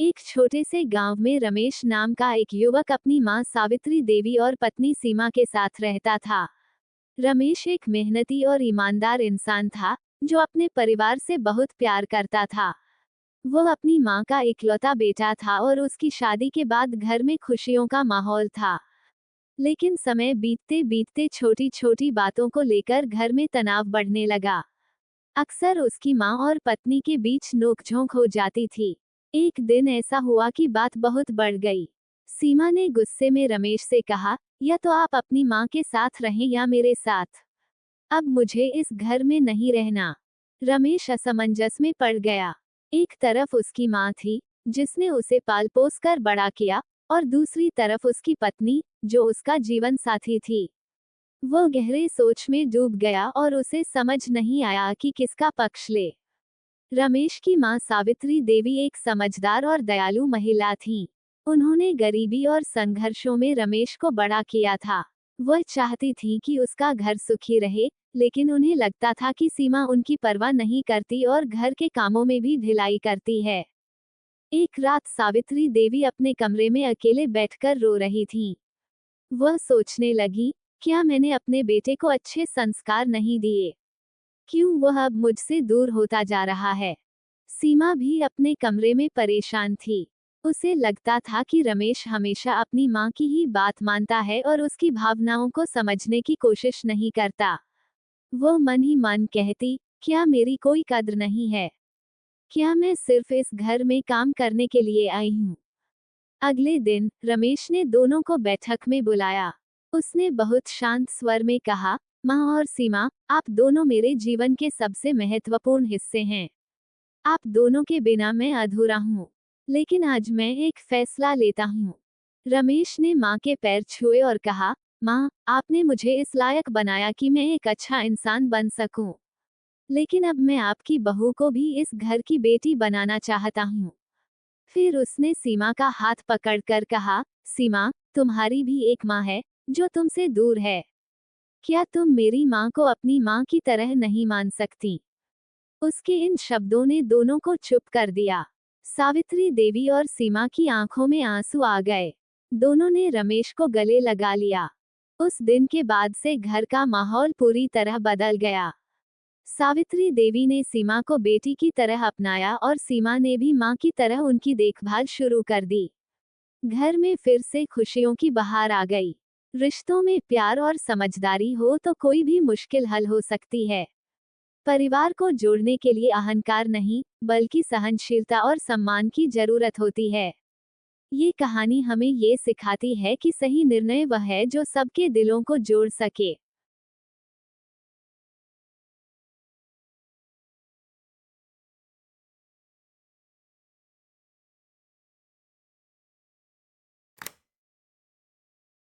एक छोटे से गांव में रमेश नाम का एक युवक अपनी मां सावित्री देवी और पत्नी सीमा के साथ रहता था। रमेश एक मेहनती और ईमानदार इंसान था, जो अपने परिवार से बहुत प्यार करता था। वह अपनी मां का इकलौता बेटा था और उसकी शादी के बाद घर में खुशियों का माहौल था। लेकिन समय बीतते बीतते छोटी छोटी बातों को लेकर घर में तनाव बढ़ने लगा। अक्सर उसकी मां और पत्नी के बीच नोकझोंक हो जाती थी। एक दिन ऐसा हुआ कि बात बहुत बढ़ गई। सीमा ने गुस्से में रमेश से कहा, या तो आप अपनी मां के साथ रहें या मेरे साथ। अब मुझे इस घर में नहीं रहना। रमेश असमंजस में पड़ गया। एक तरफ उसकी मां थी, जिसने उसे पाल पोस कर बड़ा किया, और दूसरी तरफ उसकी पत्नी, जो उसका जीवन साथी थी। वह गहरे सोच में डूब गया और उसे समझ नहीं आया कि किसका पक्ष ले। रमेश की मां सावित्री देवी एक समझदार और दयालु महिला थीं। उन्होंने गरीबी और संघर्षों में रमेश को बड़ा किया था। वह चाहती थी कि उसका घर सुखी रहे, लेकिन उन्हें लगता था कि सीमा उनकी परवाह नहीं करती और घर के कामों में भी ढिलाई करती है। एक रात सावित्री देवी अपने कमरे में अकेले बैठकर रो रही थीं। वह सोचने लगी, क्या मैंने अपने बेटे को अच्छे संस्कार नहीं दिए? क्यों वह अब मुझसे दूर होता जा रहा है? सीमा भी अपने कमरे में परेशान थी। उसे लगता था कि रमेश हमेशा अपनी मां की ही बात मानता है और उसकी भावनाओं को समझने की कोशिश नहीं करता। वो मन ही मन कहती, क्या मेरी कोई कद्र नहीं है? क्या मैं सिर्फ इस घर में काम करने के लिए आई हूँ? अगले दिन रमेश ने दोनों को बैठक में बुलाया। उसने बहुत शांत स्वर में कहा, मां और सीमा, आप दोनों मेरे जीवन के सबसे महत्वपूर्ण हिस्से हैं। आप दोनों के बिना मैं अधूरा हूँ। लेकिन आज मैं एक फैसला लेता हूँ। रमेश ने मां के पैर छुए और कहा, मां, आपने मुझे इस लायक बनाया कि मैं एक अच्छा इंसान बन सकूं। लेकिन अब मैं आपकी बहू को भी इस घर की बेटी बनाना चाहता हूँ। फिर उसने सीमा का हाथ पकड़कर कहा, सीमा, तुम्हारी भी एक माँ है, जो तुमसे दूर है। क्या तुम मेरी माँ को अपनी माँ की तरह नहीं मान सकती? उसके इन शब्दों ने दोनों को चुप कर दिया। सावित्री देवी और सीमा की आंखों में आंसू आ गए। दोनों ने रमेश को गले लगा लिया। उस दिन के बाद से घर का माहौल पूरी तरह बदल गया। सावित्री देवी ने सीमा को बेटी की तरह अपनाया और सीमा ने भी मां की तरह उनकी देखभाल शुरू कर दी। घर में फिर से खुशियों की बहार आ गई। रिश्तों में प्यार और समझदारी हो तो कोई भी मुश्किल हल हो सकती है। परिवार को जोड़ने के लिए अहंकार नहीं, बल्कि सहनशीलता और सम्मान की जरूरत होती है। ये कहानी हमें ये सिखाती है कि सही निर्णय वह है जो सबके दिलों को जोड़ सके।